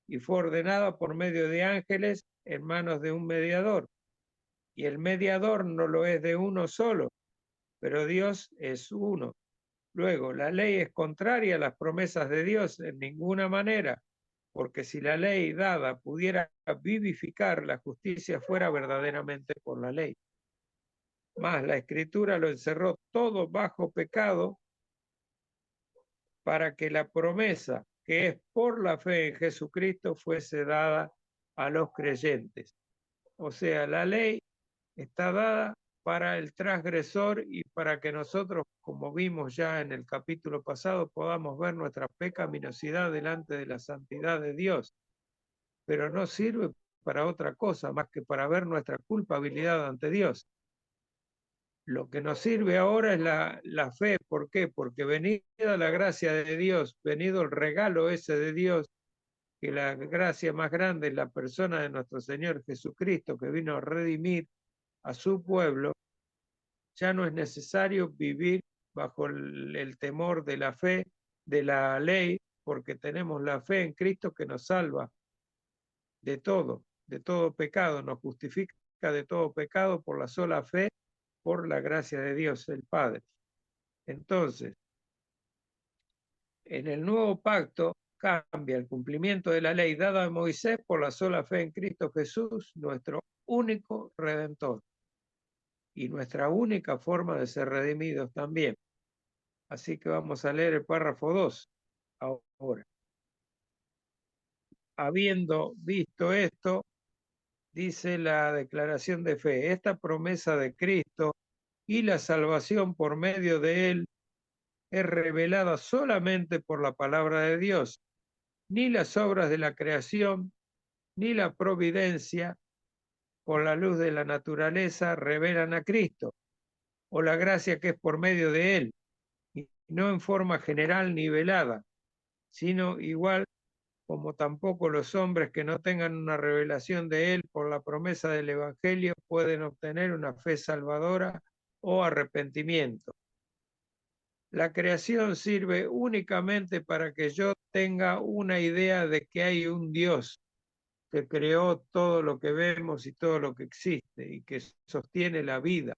y fue ordenada por medio de ángeles en manos de un mediador. Y el mediador no lo es de uno solo, pero Dios es uno. Luego, la ley es contraria a las promesas de Dios en ninguna manera, porque si la ley dada pudiera vivificar, la justicia fuera verdaderamente por la ley. Mas la Escritura lo encerró todo bajo pecado para que la promesa, que es por la fe en Jesucristo, fuese dada a los creyentes. O sea, la ley está dada para el transgresor y para que nosotros, como vimos ya en el capítulo pasado, podamos ver nuestra pecaminosidad delante de la santidad de Dios. Pero no sirve para otra cosa más que para ver nuestra culpabilidad ante Dios. Lo que nos sirve ahora es la fe. ¿Por qué? Porque venida la gracia de Dios, venido el regalo ese de Dios, que la gracia más grande es la persona de nuestro Señor Jesucristo, que vino a redimir a su pueblo, ya no es necesario vivir bajo el temor de la fe, de la ley, porque tenemos la fe en Cristo que nos salva de todo pecado, nos justifica de todo pecado por la sola fe, por la gracia de Dios el Padre. Entonces, en el nuevo pacto cambia el cumplimiento de la ley dada a Moisés por la sola fe en Cristo Jesús, nuestro único redentor y nuestra única forma de ser redimidos también. Así que vamos a leer el párrafo 2 ahora. Habiendo visto esto, dice la declaración de fe, esta promesa de Cristo y la salvación por medio de él es revelada solamente por la palabra de Dios. Ni las obras de la creación, ni la providencia, por la luz de la naturaleza, revelan a Cristo, o la gracia que es por medio de él, y no en forma general ni velada, sino igual como tampoco los hombres que no tengan una revelación de él por la promesa del Evangelio pueden obtener una fe salvadora o arrepentimiento. La creación sirve únicamente para que yo tenga una idea de que hay un Dios que creó todo lo que vemos y todo lo que existe y que sostiene la vida,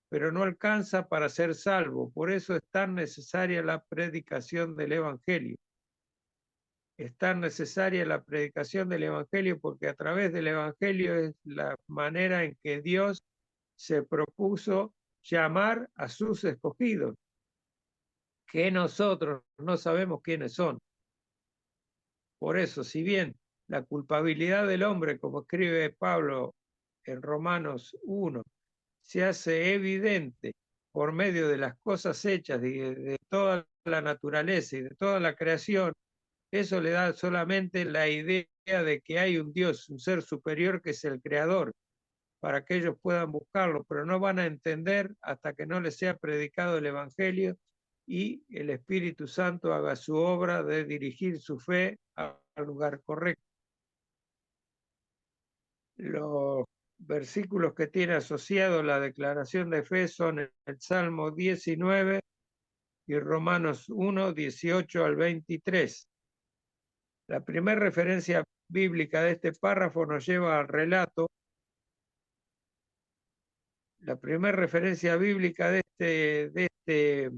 pero no alcanza para ser salvo. Por eso es tan necesaria la predicación del Evangelio. Es tan necesaria la predicación del Evangelio porque a través del Evangelio es la manera en que Dios se propuso llamar a sus escogidos, que nosotros no sabemos quiénes son. Por eso, si bien la culpabilidad del hombre, como escribe Pablo en Romanos 1, se hace evidente por medio de las cosas hechas, de toda la naturaleza y de toda la creación, eso le da solamente la idea de que hay un Dios, un ser superior que es el creador, para que ellos puedan buscarlo, pero no van a entender hasta que no les sea predicado el Evangelio y el Espíritu Santo haga su obra de dirigir su fe al lugar correcto. Los versículos que tiene asociado la declaración de fe son el Salmo 19 y Romanos 1, 18 al 23. La primera referencia bíblica de este párrafo nos lleva al relato. La primera referencia bíblica de este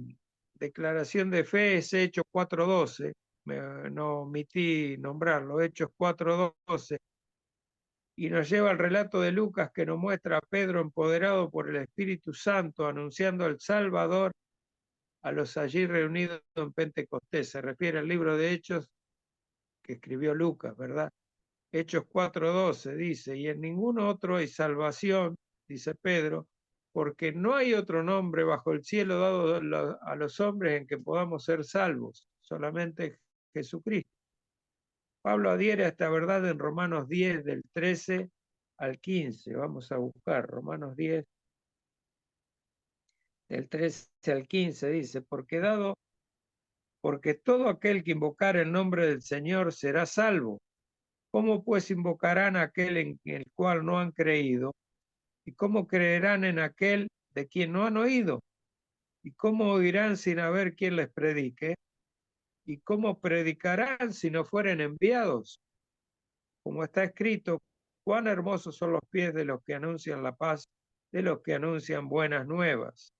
declaración de fe es Hechos 4:12. No omití nombrarlo, Hechos 4:12. Y nos lleva al relato de Lucas que nos muestra a Pedro empoderado por el Espíritu Santo anunciando al Salvador a los allí reunidos en Pentecostés. Se refiere al libro de Hechos que escribió Lucas, ¿verdad? Hechos 4:12 dice, y en ningún otro hay salvación, dice Pedro, porque no hay otro nombre bajo el cielo dado a los hombres en que podamos ser salvos, solamente Jesucristo. Pablo adhiere a esta verdad en Romanos 10, del 13 al 15. Vamos a buscar Romanos 10, del 13 al 15, dice, porque todo aquel que invocar el nombre del Señor será salvo. ¿Cómo pues invocarán a aquel en el cual no han creído? ¿Y cómo creerán en aquel de quien no han oído? ¿Y cómo oirán sin haber quien les predique? ¿Y cómo predicarán si no fueren enviados? Como está escrito, cuán hermosos son los pies de los que anuncian la paz, de los que anuncian buenas nuevas.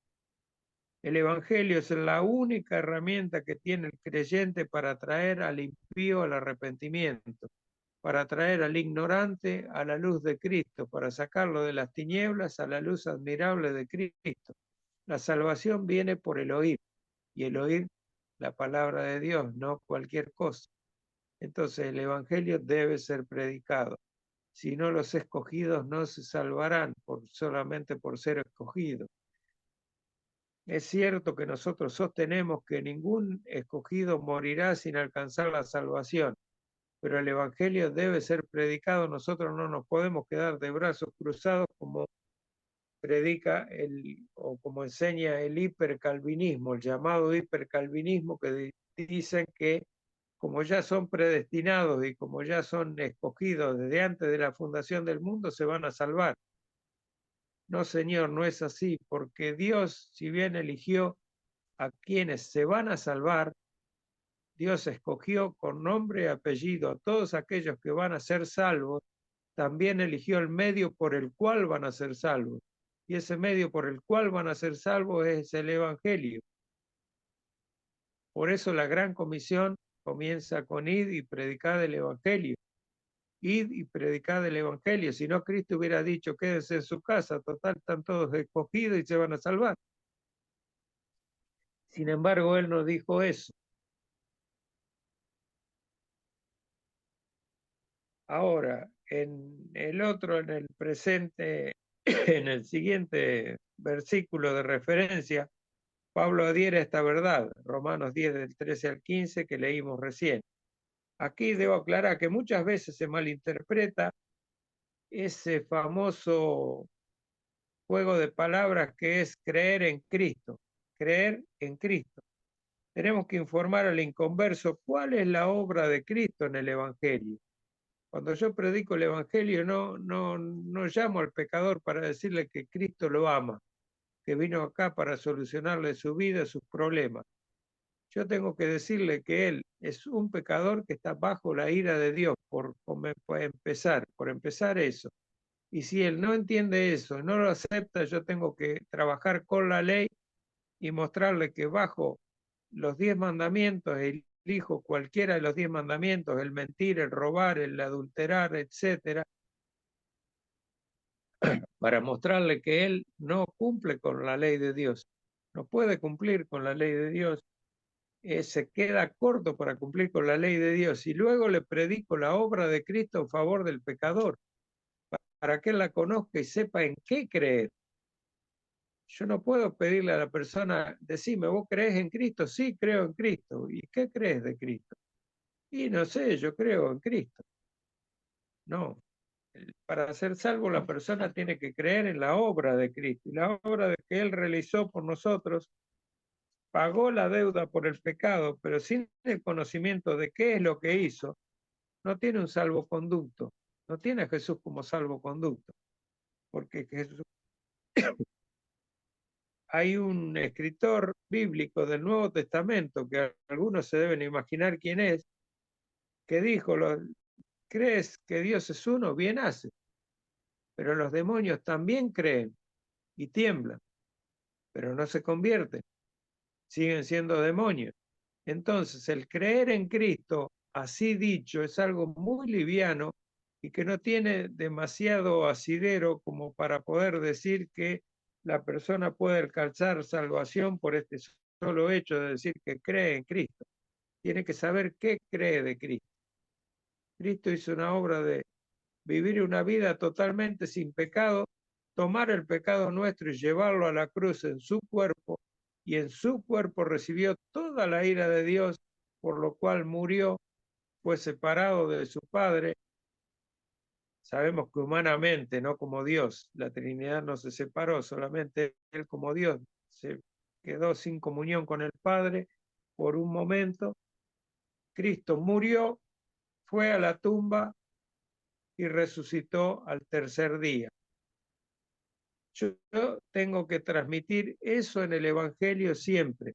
El Evangelio es la única herramienta que tiene el creyente para traer al impío al arrepentimiento, para traer al ignorante a la luz de Cristo, para sacarlo de las tinieblas a la luz admirable de Cristo. La salvación viene por el oír, y el oír la palabra de Dios, no cualquier cosa. Entonces el Evangelio debe ser predicado. Si no, los escogidos no se salvarán solamente por ser escogidos. Es cierto que nosotros sostenemos que ningún escogido morirá sin alcanzar la salvación, pero el Evangelio debe ser predicado. Nosotros no nos podemos quedar de brazos cruzados como predica o como enseña el hipercalvinismo, el llamado hipercalvinismo, que dicen que como ya son predestinados y como ya son escogidos desde antes de la fundación del mundo, se van a salvar. No, Señor, no es así, porque Dios, si bien eligió a quienes se van a salvar, Dios escogió con nombre y apellido a todos aquellos que van a ser salvos, también eligió el medio por el cual van a ser salvos. Y ese medio por el cual van a ser salvos es el Evangelio. Por eso la gran comisión comienza con id y predicad el Evangelio. Id y predicad el Evangelio. Si no, Cristo hubiera dicho, quédense en su casa, total, están todos escogidos y se van a salvar. Sin embargo, Él no dijo eso. Ahora, en el presente, en el siguiente versículo de referencia, Pablo adhiere a esta verdad, Romanos 10 del 13 al 15 que leímos recién. Aquí debo aclarar que muchas veces se malinterpreta ese famoso juego de palabras que es creer en Cristo, creer en Cristo. Tenemos que informar al inconverso cuál es la obra de Cristo en el Evangelio. Cuando yo predico el Evangelio, no llamo al pecador para decirle que Cristo lo ama, que vino acá para solucionarle su vida, sus problemas. Yo tengo que decirle que él es un pecador que está bajo la ira de Dios, por empezar eso. Y si él no entiende eso, no lo acepta, yo tengo que trabajar con la ley y mostrarle que bajo los 10 mandamientos, elijo cualquiera de los 10 mandamientos, el mentir, el robar, el adulterar, etcétera, para mostrarle que él no cumple con la ley de Dios, no puede cumplir con la ley de Dios, se queda corto para cumplir con la ley de Dios, y luego le predico la obra de Cristo en favor del pecador, para que él la conozca y sepa en qué creer. Yo no puedo pedirle a la persona, decime, ¿vos crees en Cristo? Sí, creo en Cristo. ¿Y qué crees de Cristo? Y no sé, yo creo en Cristo. No, para ser salvo la persona tiene que creer en la obra de Cristo. Y la obra que Él realizó por nosotros pagó la deuda por el pecado, pero sin el conocimiento de qué es lo que hizo, no tiene un salvoconducto. No tiene a Jesús como salvoconducto. Porque Jesús, hay un escritor bíblico del Nuevo Testamento, que algunos se deben imaginar quién es, que dijo, ¿crees que Dios es uno? Bien hace. Pero los demonios también creen y tiemblan, pero no se convierten, siguen siendo demonios. Entonces, el creer en Cristo, así dicho, es algo muy liviano y que no tiene demasiado asidero como para poder decir que la persona puede alcanzar salvación por este solo hecho de decir que cree en Cristo. Tiene que saber qué cree de Cristo. Cristo hizo una obra de vivir una vida totalmente sin pecado, tomar el pecado nuestro y llevarlo a la cruz en su cuerpo, y en su cuerpo recibió toda la ira de Dios, por lo cual murió, fue separado de su Padre, Sabemos que humanamente, no como Dios, la Trinidad no se separó, solamente Él como Dios se quedó sin comunión con el Padre por un momento. Cristo murió, fue a la tumba y resucitó al tercer día. Yo tengo que transmitir eso en el Evangelio siempre,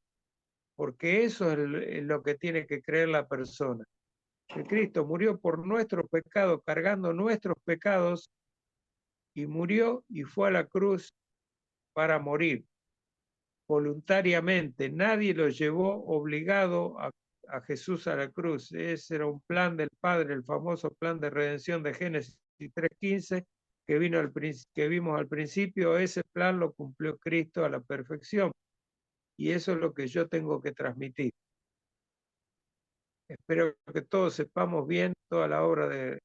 porque eso es lo que tiene que creer la persona. Que Cristo murió por nuestros pecados, cargando nuestros pecados, y murió y fue a la cruz para morir voluntariamente. Nadie lo llevó obligado a Jesús a la cruz. Ese era un plan del Padre, el famoso plan de redención de Génesis 3:15 que vimos al principio. Ese plan lo cumplió Cristo a la perfección. Y eso es lo que yo tengo que transmitir. Espero que todos sepamos bien toda la obra de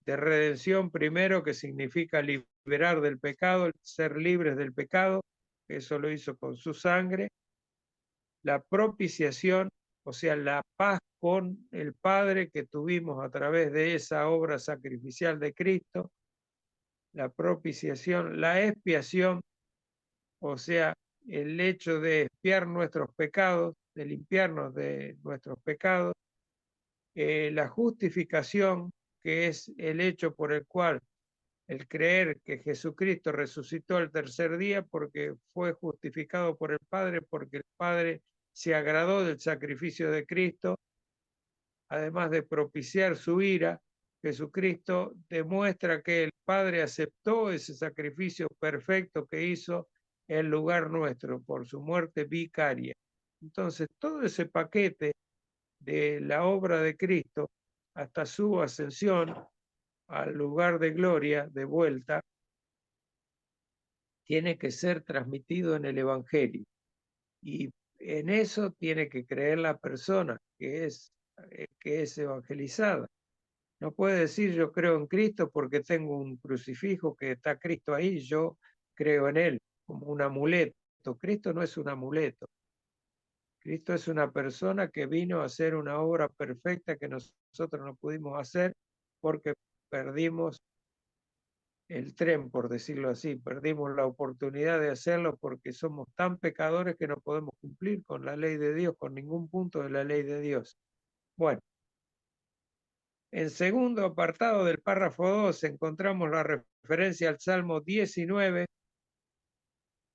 redención primero, que significa liberar del pecado, ser libres del pecado. Eso lo hizo con su sangre. La propiciación, o sea, la paz con el Padre que tuvimos a través de esa obra sacrificial de Cristo. La propiciación, la expiación, o sea, el hecho de expiar nuestros pecados, de limpiarnos de nuestros pecados. La justificación, que es el hecho por el cual el creer que Jesucristo resucitó el tercer día, porque fue justificado por el Padre, porque el Padre se agradó del sacrificio de Cristo, además de propiciar su ira. Jesucristo demuestra que el Padre aceptó ese sacrificio perfecto que hizo en lugar nuestro por su muerte vicaria. Entonces, todo ese paquete de la obra de Cristo hasta su ascensión al lugar de gloria de vuelta, tiene que ser transmitido en el Evangelio. Y en eso tiene que creer la persona que es evangelizada. No puede decir yo creo en Cristo porque tengo un crucifijo que está Cristo ahí, yo creo en Él, como un amuleto. Cristo no es un amuleto. Cristo es una persona que vino a hacer una obra perfecta que nosotros no pudimos hacer porque perdimos el tren, por decirlo así, perdimos la oportunidad de hacerlo porque somos tan pecadores que no podemos cumplir con la ley de Dios, con ningún punto de la ley de Dios. Bueno, en segundo apartado del párrafo 2 encontramos la referencia al Salmo 19,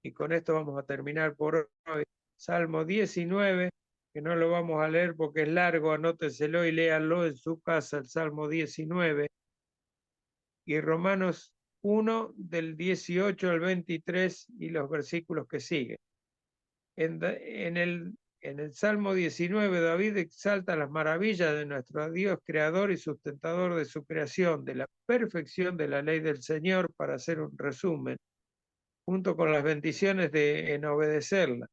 y con esto vamos a terminar por hoy. Salmo 19, que no lo vamos a leer porque es largo, anótenselo y léanlo en su casa, el Salmo 19, y Romanos 1 del 18 al 23 y los versículos que siguen. En el Salmo 19, David exalta las maravillas de nuestro Dios creador y sustentador de su creación, de la perfección de la ley del Señor, para hacer un resumen, junto con las bendiciones en obedecerla,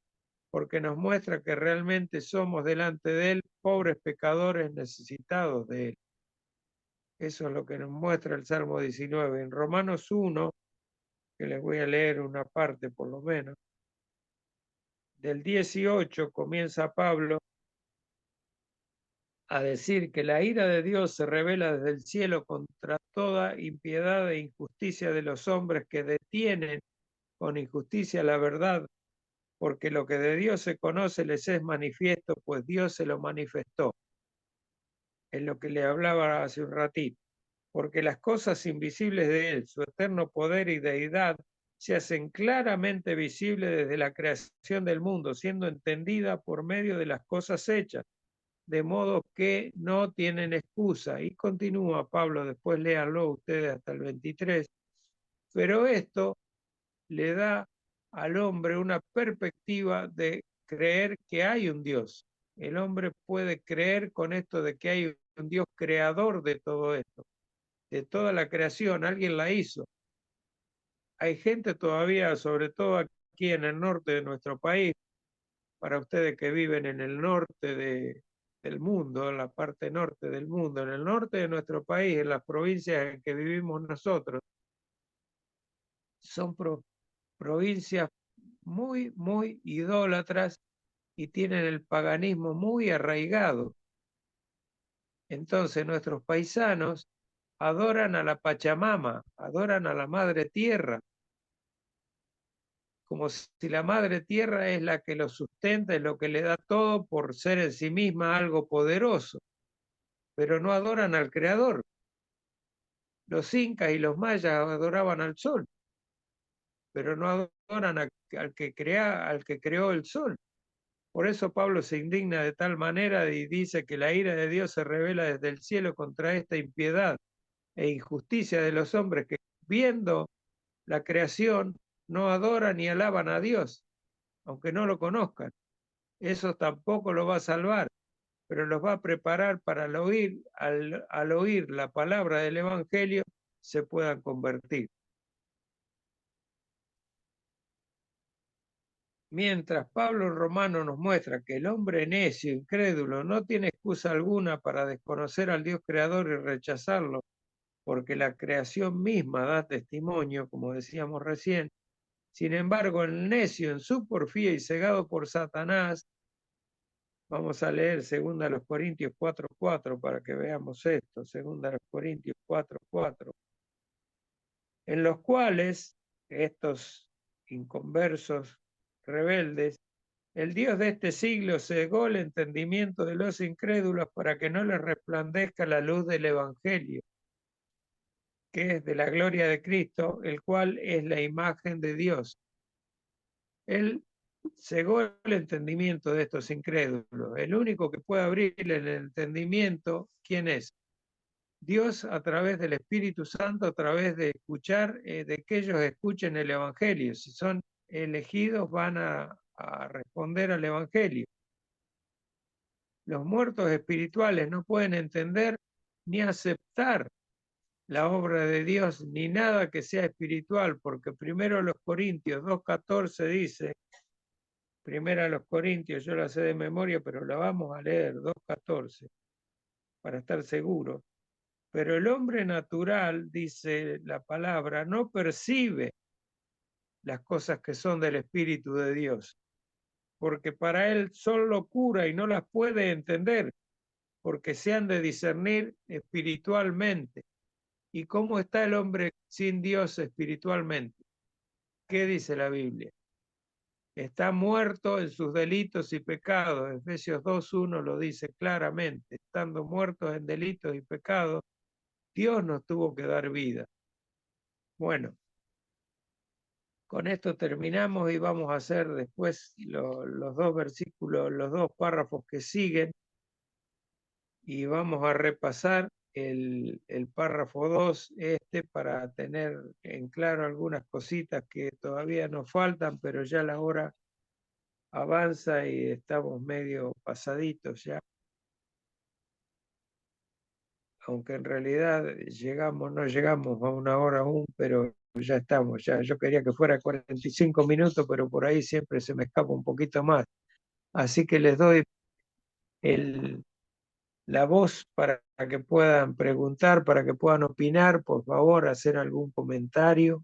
porque nos muestra que realmente somos delante de Él pobres pecadores necesitados de Él. Eso es lo que nos muestra el Salmo 19. En Romanos 1, que les voy a leer una parte por lo menos, del 18 comienza Pablo a decir que la ira de Dios se revela desde el cielo contra toda impiedad e injusticia de los hombres que detienen con injusticia la verdad, porque lo que de Dios se conoce les es manifiesto, pues Dios se lo manifestó. Es lo que le hablaba hace un ratito. Porque las cosas invisibles de Él, su eterno poder y deidad, se hacen claramente visibles desde la creación del mundo, siendo entendida por medio de las cosas hechas, de modo que no tienen excusa. Y continúa Pablo, después léanlo ustedes hasta el 23, pero esto le da al hombre una perspectiva de creer que hay un Dios. El hombre puede creer con esto de que hay un Dios creador de todo esto, de toda la creación, alguien la hizo. Hay gente todavía, sobre todo aquí en el norte de nuestro país, para ustedes que viven en el norte del mundo, en la parte norte del mundo, en el norte de nuestro país, en las provincias en que vivimos nosotros, son provincias muy, muy idólatras y tienen el paganismo muy arraigado. Entonces nuestros paisanos adoran a la Pachamama, adoran a la Madre Tierra, como si la Madre Tierra es la que los sustenta, es lo que le da todo por ser en sí misma algo poderoso, pero no adoran al Creador. Los incas y los mayas adoraban al sol, pero no adoran al que creó el sol. Por eso Pablo se indigna de tal manera y dice que la ira de Dios se revela desde el cielo contra esta impiedad e injusticia de los hombres que, viendo la creación, no adoran ni alaban a Dios, aunque no lo conozcan. Eso tampoco lo va a salvar, pero los va a preparar para al oír la palabra del Evangelio, se puedan convertir. Mientras Pablo en Romano nos muestra que el hombre necio, incrédulo, no tiene excusa alguna para desconocer al Dios creador y rechazarlo, porque la creación misma da testimonio, como decíamos recién. Sin embargo, el necio en su porfía y cegado por Satanás, vamos a leer 2 Corintios 4:4 para que veamos esto, 2 Corintios 4:4, en los cuales estos inconversos rebeldes, el Dios de este siglo cegó el entendimiento de los incrédulos para que no les resplandezca la luz del Evangelio, que es de la gloria de Cristo, el cual es la imagen de Dios. Él cegó el entendimiento de estos incrédulos. El único que puede abrirle el entendimiento, ¿quién es? Dios, a través del Espíritu Santo, a través de escuchar, de que ellos escuchen el Evangelio. Si son elegidos, van a responder al Evangelio. Los muertos espirituales no pueden entender ni aceptar la obra de Dios, ni nada que sea espiritual, porque primero los Corintios 2:14 dice, primera a los Corintios, yo la sé de memoria, pero la vamos a leer, 2:14, para estar seguros. Pero el hombre natural, dice la palabra, no percibe las cosas que son del Espíritu de Dios, porque para él son locura y no las puede entender, porque se han de discernir espiritualmente. ¿Y cómo está el hombre sin Dios espiritualmente? ¿Qué dice la Biblia? Está muerto en sus delitos y pecados. Efesios 2:1 lo dice claramente. Estando muertos en delitos y pecados, Dios nos tuvo que dar vida. Bueno, con esto terminamos y vamos a hacer después los dos versículos, los dos párrafos que siguen, y vamos a repasar el párrafo 2 para tener en claro algunas cositas que todavía nos faltan, pero ya la hora avanza y estamos medio pasaditos ya, aunque en realidad no llegamos a una hora aún, pero ya estamos, ya yo quería que fuera 45 minutos, pero por ahí siempre se me escapa un poquito más. Así que les doy la voz para que puedan preguntar, para que puedan opinar, por favor, hacer algún comentario.